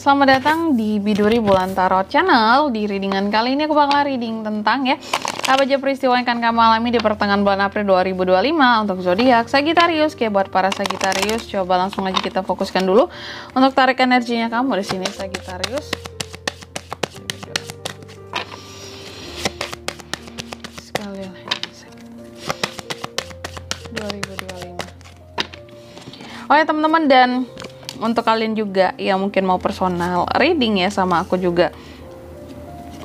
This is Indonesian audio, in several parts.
Selamat datang di Biduri Bulan Tarot Channel. Di readingan kali ini aku bakal reading tentang apa aja peristiwa yang akan kamu alami di pertengahan bulan April 2025 untuk zodiak Sagittarius. Oke, buat para Sagittarius, coba langsung aja kita fokuskan dulu untuk tarik energinya kamu di sini Sagittarius. Sekali lagi 2025. Oh ya teman-teman, dan untuk kalian juga yang mungkin mau personal reading ya sama aku juga,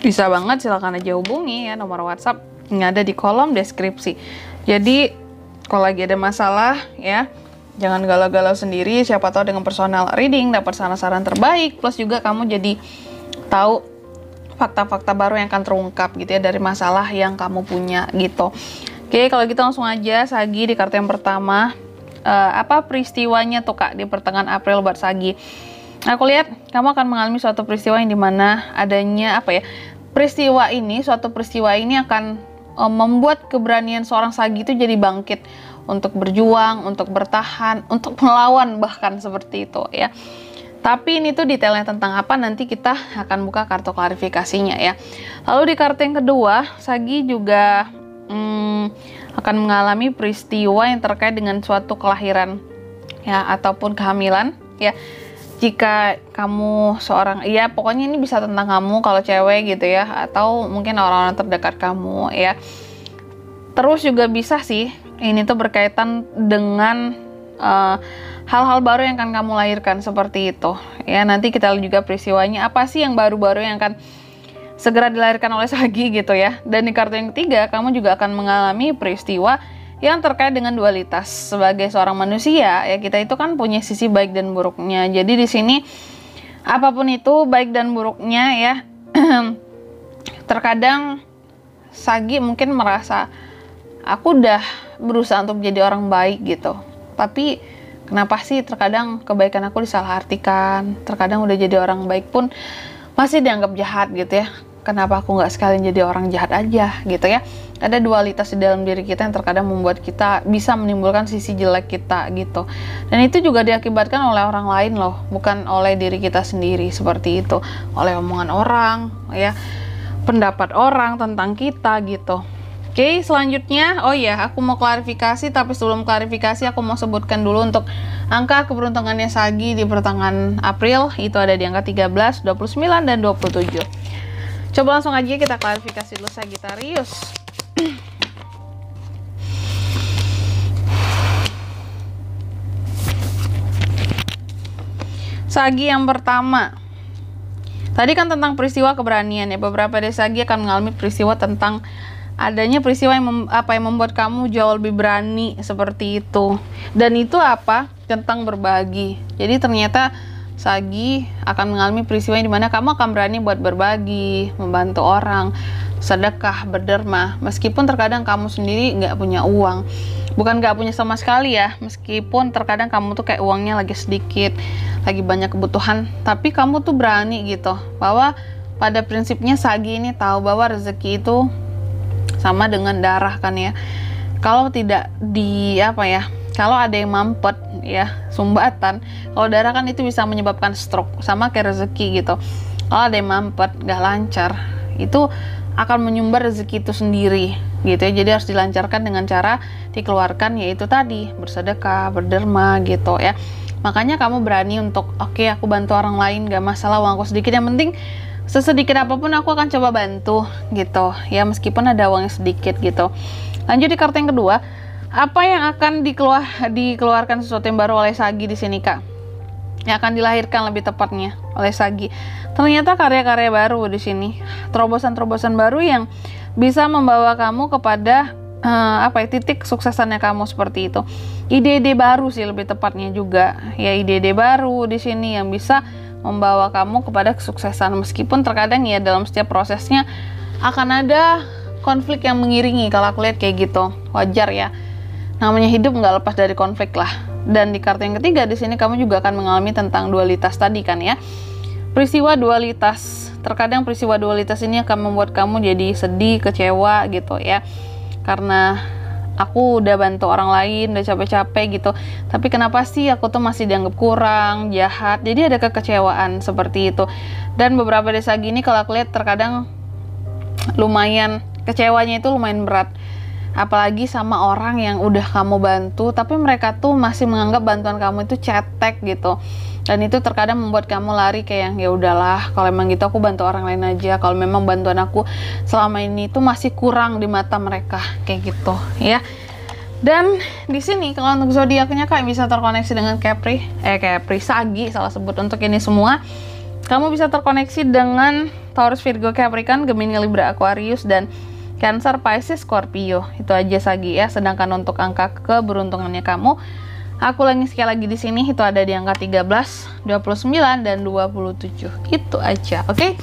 bisa banget, silahkan aja hubungi ya nomor WhatsApp yang ada di kolom deskripsi. Jadi kalau lagi ada masalah ya, jangan galau-galau sendiri, siapa tahu dengan personal reading dapat saran-saran terbaik, plus juga kamu jadi tahu fakta-fakta baru yang akan terungkap gitu ya dari masalah yang kamu punya gitu. Oke, kalau gitu langsung aja Sagi di kartu yang pertama. Apa peristiwanya tuh Kak di pertengahan April buat Sagi? Aku lihat kamu akan mengalami suatu peristiwa yang dimana adanya suatu peristiwa ini akan membuat keberanian seorang Sagi itu jadi bangkit untuk berjuang, untuk bertahan, untuk melawan bahkan seperti itu ya. Tapi ini tuh detailnya tentang apa nanti kita akan buka kartu klarifikasinya ya. Lalu di kartu yang kedua Sagi juga akan mengalami peristiwa yang terkait dengan suatu kelahiran ya ataupun kehamilan ya. Jika kamu seorang, ya pokoknya ini bisa tentang kamu kalau cewek gitu ya, atau mungkin orang-orang terdekat kamu ya. Terus juga bisa sih ini tuh berkaitan dengan hal-hal baru yang akan kamu lahirkan seperti itu ya. Nanti kita lihat juga peristiwanya apa sih yang baru-baru yang akan segera dilahirkan oleh Sagi gitu ya. Dan di kartu yang ketiga kamu juga akan mengalami peristiwa yang terkait dengan dualitas. Sebagai seorang manusia ya, kita itu kan punya sisi baik dan buruknya. Jadi di sini apapun itu baik dan buruknya ya, terkadang Sagi mungkin merasa aku udah berusaha untuk menjadi orang baik gitu, tapi kenapa sih terkadang kebaikan aku disalahartikan, terkadang udah jadi orang baik pun masih dianggap jahat gitu ya. Kenapa aku nggak sekalian jadi orang jahat aja gitu ya. Ada dualitas di dalam diri kita yang terkadang membuat kita bisa menimbulkan sisi jelek kita gitu. Dan itu juga diakibatkan oleh orang lain loh, bukan oleh diri kita sendiri seperti itu. Oleh omongan orang ya, pendapat orang tentang kita gitu. Oke, selanjutnya, oh ya, aku mau klarifikasi, tapi sebelum klarifikasi aku mau sebutkan dulu untuk angka keberuntungannya Sagi di pertengahan April. Itu ada di angka 13, 29, dan 27. Coba langsung aja kita klarifikasi dulu Sagittarius. Sagi yang pertama. Tadi kan tentang peristiwa keberanian ya. Beberapa dari Sagi akan mengalami peristiwa tentang adanya peristiwa yang membuat kamu jauh lebih berani seperti itu. Dan itu apa? Tentang berbagi. Jadi ternyata Sagi akan mengalami peristiwa yang dimana kamu akan berani buat berbagi, membantu orang, sedekah, berderma. Meskipun terkadang kamu sendiri nggak punya uang. Bukan nggak punya sama sekali ya. Meskipun terkadang kamu tuh kayak uangnya lagi sedikit, lagi banyak kebutuhan. Tapi kamu tuh berani gitu. Bahwa pada prinsipnya Sagi ini tahu bahwa rezeki itu sama dengan darah kan ya. Kalau tidak kalau ada yang mampet ya, sumbatan, kalau darah kan itu bisa menyebabkan stroke, sama kayak rezeki gitu. Kalau ada yang mampet, gak lancar, itu akan menyumbar rezeki itu sendiri gitu ya. Jadi harus dilancarkan dengan cara dikeluarkan, yaitu tadi bersedekah, berderma gitu ya. Makanya kamu berani untuk oke, aku bantu orang lain, gak masalah uangku sedikit, yang penting sesedikit apapun aku akan coba bantu gitu ya, meskipun ada uangnya sedikit gitu. Lanjut di kartu yang kedua, apa yang akan dikeluarkan sesuatu yang baru oleh Sagi di sini Kak? Yang akan dilahirkan lebih tepatnya oleh Sagi. Ternyata karya-karya baru di sini, terobosan-terobosan baru yang bisa membawa kamu kepada titik suksesannya kamu seperti itu. Ide-ide baru sih lebih tepatnya juga ya, ide-ide baru di sini yang bisa membawa kamu kepada kesuksesan. Meskipun terkadang ya dalam setiap prosesnya akan ada konflik yang mengiringi. Kalau aku lihat kayak gitu, wajar ya. Namanya hidup nggak lepas dari konflik lah. Dan di kartu yang ketiga di sini kamu juga akan mengalami tentang dualitas tadi kan ya. Peristiwa dualitas. Terkadang peristiwa dualitas ini akan membuat kamu jadi sedih, kecewa gitu ya. Karena aku udah bantu orang lain, udah capek-capek gitu, tapi kenapa sih aku tuh masih dianggap kurang, jahat. Jadi ada kekecewaan seperti itu. Dan beberapa desa gini kalau aku lihat terkadang lumayan, kecewanya itu lumayan berat, apalagi sama orang yang udah kamu bantu tapi mereka tuh masih menganggap bantuan kamu itu cetek gitu. Dan itu terkadang membuat kamu lari kayak yang ya udahlah, kalau emang gitu aku bantu orang lain aja, kalau memang bantuan aku selama ini tuh masih kurang di mata mereka, kayak gitu ya. Dan di sini kalau untuk zodiaknya Kak bisa terkoneksi dengan Capri, Sagi salah sebut untuk ini semua. Kamu bisa terkoneksi dengan Taurus, Virgo, Capricorn, Gemini, Libra, Aquarius, dan Cancer, Pisces, Scorpio. Itu aja Sagi ya. Sedangkan untuk angka keberuntungannya kamu, aku ulangi sekali lagi di sini, itu ada di angka 13, 29, dan 27. Itu aja, oke?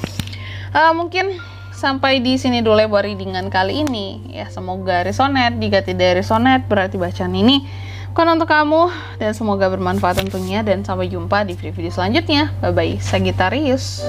Mungkin sampai di sini dulu buat readingan kali ini ya. Semoga resonate. Jika tidak resonate berarti bacaan ini bukan untuk kamu, dan semoga bermanfaat tentunya. Dan sampai jumpa di video-video selanjutnya. Bye bye Sagittarius.